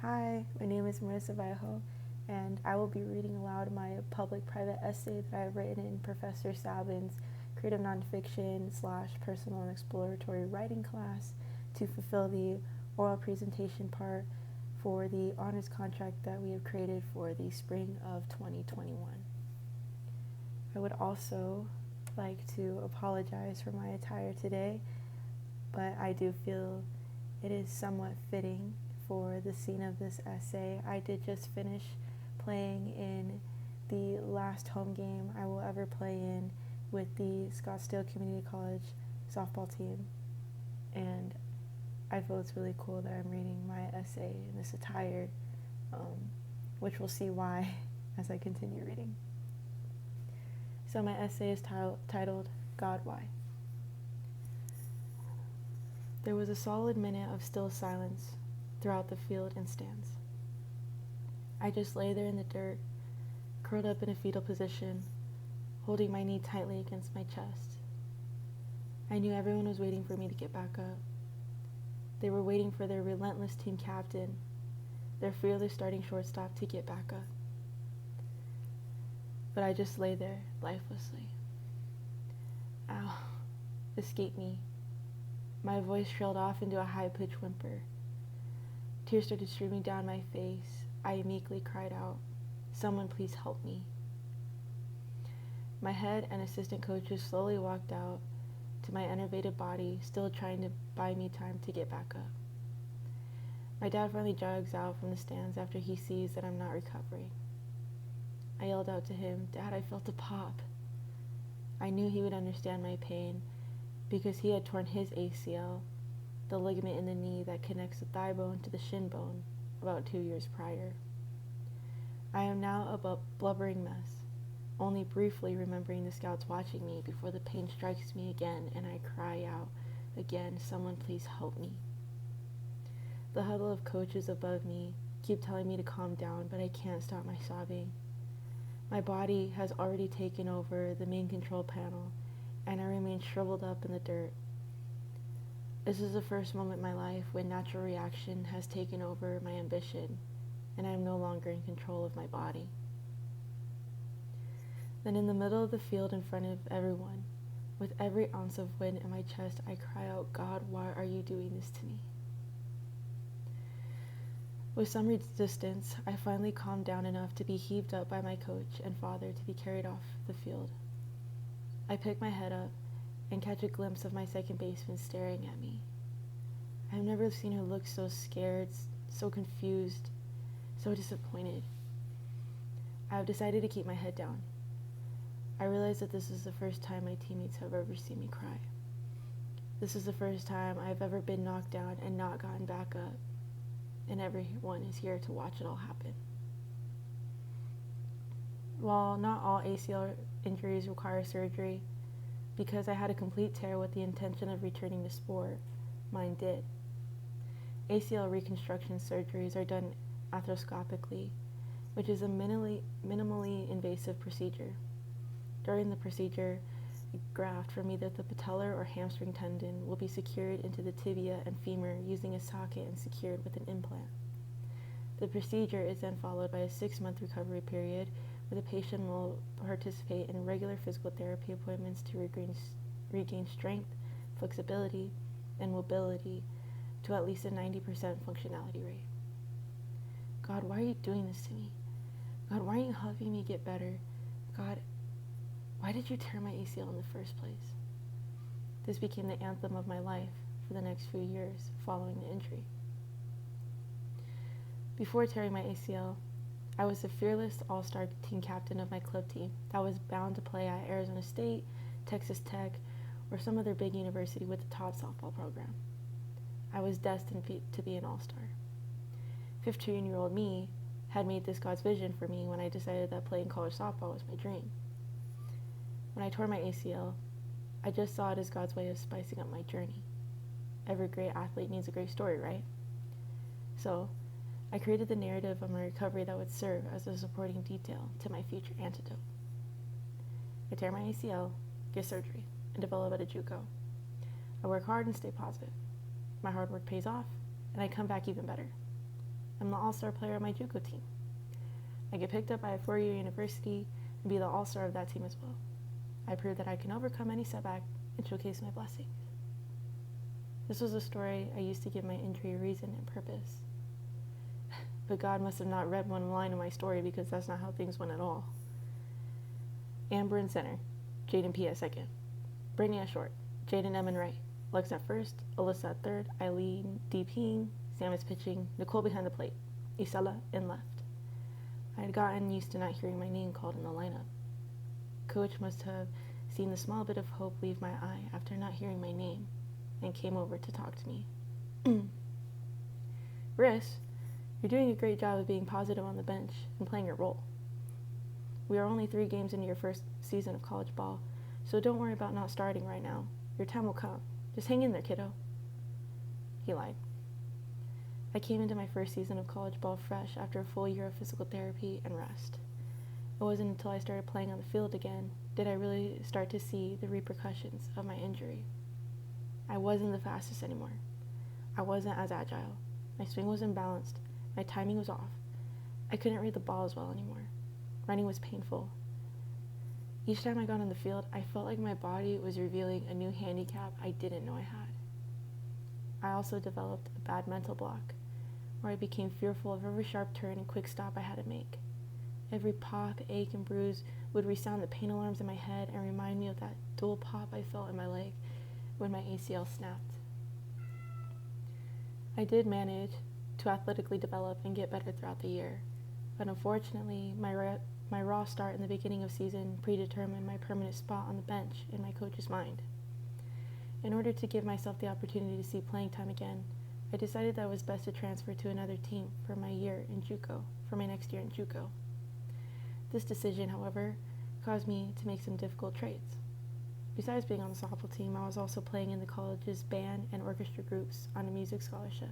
Hi, my name is Marissa Vallejo, and I will be reading aloud my public-private essay that I have written in Professor Sabin's creative nonfiction / personal and exploratory writing class to fulfill the oral presentation part for the honors contract that we have created for the spring of 2021. I would also like to apologize for my attire today, but I do feel it is somewhat fitting for the scene of this essay. I did just finish playing in the last home game I will ever play in with the Scottsdale Community College softball team, and I feel it's really cool that I'm reading my essay in this attire, which we'll see why as I continue reading. So my essay is titled, God, Why? There was a solid minute of still silence throughout the field and stands. I just lay there in the dirt, curled up in a fetal position, holding my knee tightly against my chest. I knew everyone was waiting for me to get back up. They were waiting for their relentless team captain, their fearless starting shortstop, to get back up. But I just lay there, lifelessly. Ow, escaped me. My voice trailed off into a high-pitched whimper. Tears started streaming down my face. I meekly cried out, "Someone please help me." My head and assistant coaches slowly walked out to my enervated body, still trying to buy me time to get back up. My dad finally jogs out from the stands after he sees that I'm not recovering. I yelled out to him, "Dad, I felt a pop." I knew he would understand my pain because he had torn his ACL, the ligament in the knee that connects the thigh bone to the shin bone, about 2 years prior. I am now a blubbering mess, only briefly remembering the scouts watching me before the pain strikes me again and I cry out again, "Someone please help me." The huddle of coaches above me keep telling me to calm down, but I can't stop my sobbing. My body has already taken over the main control panel, and I remain shriveled up in the dirt. This is the first moment in my life when natural reaction has taken over my ambition, and I am no longer in control of my body. Then in the middle of the field in front of everyone, with every ounce of wind in my chest, I cry out, "God, why are you doing this to me?" With some resistance, I finally calmed down enough to be heaved up by my coach and father to be carried off the field. I pick my head up and catch a glimpse of my second baseman staring at me. I've never seen her look so scared, so confused, so disappointed. I have decided to keep my head down. I realize that this is the first time my teammates have ever seen me cry. This is the first time I've ever been knocked down and not gotten back up, and everyone is here to watch it all happen. While not all ACL injuries require surgery, because I had a complete tear with the intention of returning to sport, mine did. ACL reconstruction surgeries are done arthroscopically, which is a minimally invasive procedure. During the procedure, a graft from either the patellar or hamstring tendon will be secured into the tibia and femur using a socket and secured with an implant. The procedure is then followed by a 6-month recovery period where the patient will participate in regular physical therapy appointments to regain strength, flexibility, and mobility to at least a 90% functionality rate. God, why are you doing this to me? God, why aren't you helping me get better? God, why did you tear my ACL in the first place? This became the anthem of my life for the next few years following the injury. Before tearing my ACL, I was the fearless all-star team captain of my club team that was bound to play at Arizona State, Texas Tech, or some other big university with a top softball program. I was destined to be an all-star. 15-year-old me had made this God's vision for me when I decided that playing college softball was my dream. When I tore my ACL, I just saw it as God's way of spicing up my journey. Every great athlete needs a great story, right? So, I created the narrative of my recovery that would serve as a supporting detail to my future antidote. I tear my ACL, get surgery, and develop at a JUCO. I work hard and stay positive. My hard work pays off, and I come back even better. I'm the all-star player of my JUCO team. I get picked up by a four-year university and be the all-star of that team as well. I prove that I can overcome any setback and showcase my blessings. This was a story I used to give my injury reason and purpose. But God must have not read one line in my story, because that's not how things went at all. Amber in center, Jaden P at second, Brittany at short, Jaden M in right, Lex at first, Alyssa at third, Eileen DPing, Sam is pitching, Nicole behind the plate, Isela in left. I had gotten used to not hearing my name called in the lineup. Coach must have seen the small bit of hope leave my eye after not hearing my name, and came over to talk to me. Riss, you're doing a great job of being positive on the bench and playing your role. We are only 3 games into your first season of college ball, so don't worry about not starting right now. Your time will come. Just hang in there, kiddo. He lied. I came into my first season of college ball fresh after a full year of physical therapy and rest. It wasn't until I started playing on the field again did I really start to see the repercussions of my injury. I wasn't the fastest anymore. I wasn't as agile. My swing was imbalanced. My timing was off. I couldn't read the ball as well anymore. Running was painful. Each time I got on the field, I felt like my body was revealing a new handicap I didn't know I had. I also developed a bad mental block, where I became fearful of every sharp turn and quick stop I had to make. Every pop, ache, and bruise would resound the pain alarms in my head and remind me of that dual pop I felt in my leg when my ACL snapped. I did manage to athletically develop and get better throughout the year, but unfortunately, my raw start in the beginning of season predetermined my permanent spot on the bench in my coach's mind. In order to give myself the opportunity to see playing time again, I decided that it was best to transfer to another team for my next year in JUCO. This decision, however, caused me to make some difficult trades. Besides being on the softball team, I was also playing in the college's band and orchestra groups on a music scholarship,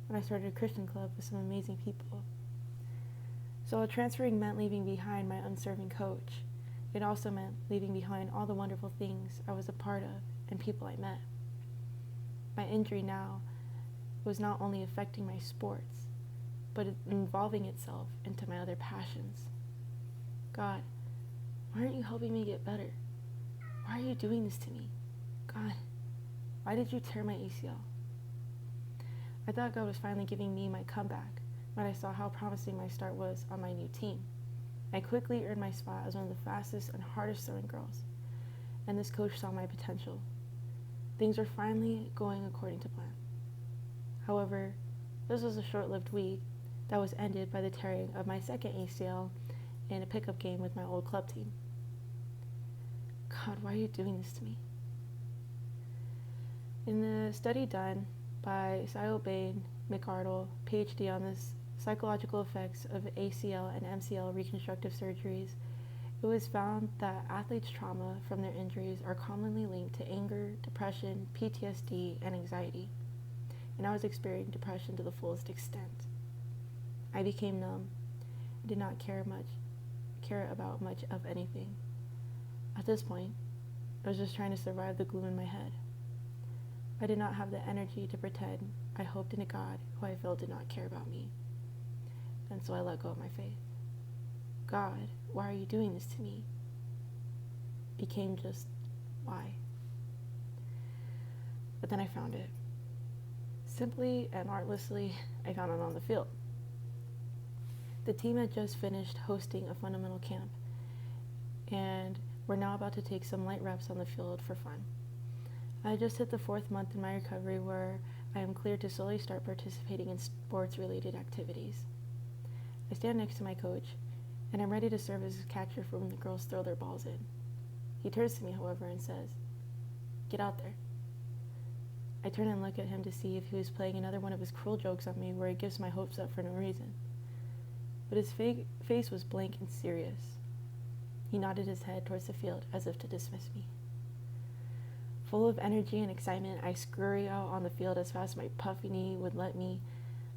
and I started a Christian club with some amazing people. So while transferring meant leaving behind my unserving coach, it also meant leaving behind all the wonderful things I was a part of and people I met. My injury now was not only affecting my sports, but involving itself into my other passions. God, why aren't you helping me get better? Why are you doing this to me? God, why did you tear my ACL? I thought God was finally giving me my comeback when I saw how promising my start was on my new team. I quickly earned my spot as one of the fastest and hardest throwing girls, and this coach saw my potential. Things were finally going according to plan. However, this was a short-lived week that was ended by the tearing of my second ACL in a pickup game with my old club team. God, why are you doing this to me? In the study done by Sayo Bain McArdle, PhD on the psychological effects of ACL and MCL reconstructive surgeries, it was found that athletes' trauma from their injuries are commonly linked to anger, depression, PTSD, and anxiety. And I was experiencing depression to the fullest extent. I became numb. I did not care about much of anything. At this point, I was just trying to survive the gloom in my head. I did not have the energy to pretend I hoped in a God who I felt did not care about me. And so I let go of my faith. God, why are you doing this to me? Became just, why? But then I found it. Simply and artlessly, I found it on the field. The team had just finished hosting a fundamental camp, and we're now about to take some light reps on the field for fun. I just hit the 4th month in my recovery where I am cleared to slowly start participating in sports-related activities. I stand next to my coach, and I'm ready to serve as a catcher for when the girls throw their balls in. He turns to me, however, and says, "Get out there." I turn and look at him to see if he was playing another one of his cruel jokes on me where he gives my hopes up for no reason. But his face was blank and serious. He nodded his head towards the field as if to dismiss me. Full of energy and excitement, I scurry out on the field as fast as my puffy knee would let me.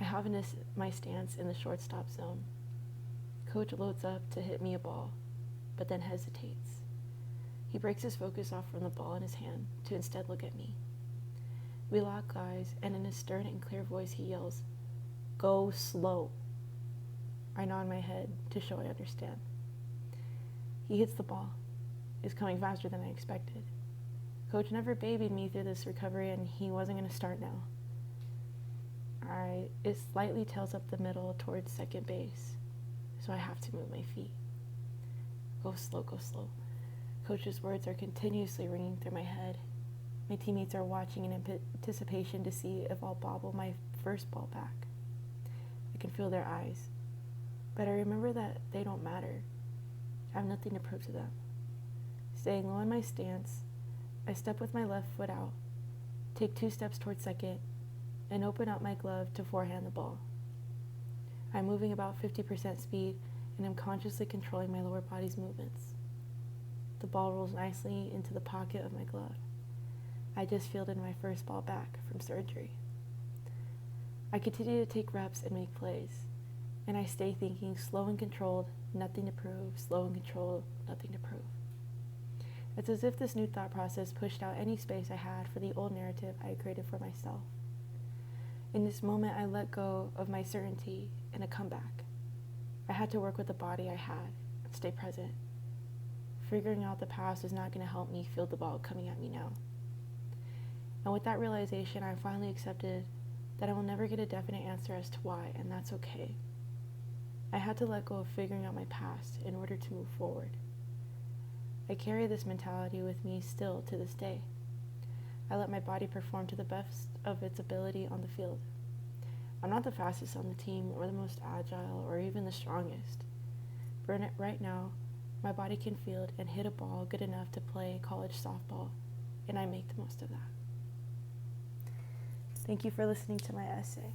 I hop into my stance in the shortstop zone. Coach loads up to hit me a ball, but then hesitates. He breaks his focus off from the ball in his hand to instead look at me. We lock eyes, and in a stern and clear voice he yells, Go slow. I nod my head to show I understand. He hits the ball. It's coming faster than I expected. Coach never babied me through this recovery, and he wasn't going to start now. It slightly tails up the middle towards second base, so I have to move my feet. Go slow, go slow. Coach's words are continuously ringing through my head. My teammates are watching in anticipation to see if I'll bobble my first ball back. I can feel their eyes, but I remember that they don't matter. I have nothing to prove to them. Staying low in my stance, I step with my left foot out, take 2 steps towards second, and open up my glove to forehand the ball. I'm moving about 50% speed, and I'm consciously controlling my lower body's movements. The ball rolls nicely into the pocket of my glove. I just fielded my first ball back from surgery. I continue to take reps and make plays, and I stay thinking slow and controlled, nothing to prove, slow and controlled, nothing to prove. It's as if this new thought process pushed out any space I had for the old narrative I had created for myself. In this moment, I let go of my certainty and a comeback. I had to work with the body I had and stay present. Figuring out the past was not going to help me field the ball coming at me now. And with that realization, I finally accepted that I will never get a definite answer as to why, and that's okay. I had to let go of figuring out my past in order to move forward. I carry this mentality with me still to this day. I let my body perform to the best of its ability on the field. I'm not the fastest on the team or the most agile or even the strongest. But right now, my body can field and hit a ball good enough to play college softball, and I make the most of that. Thank you for listening to my essay.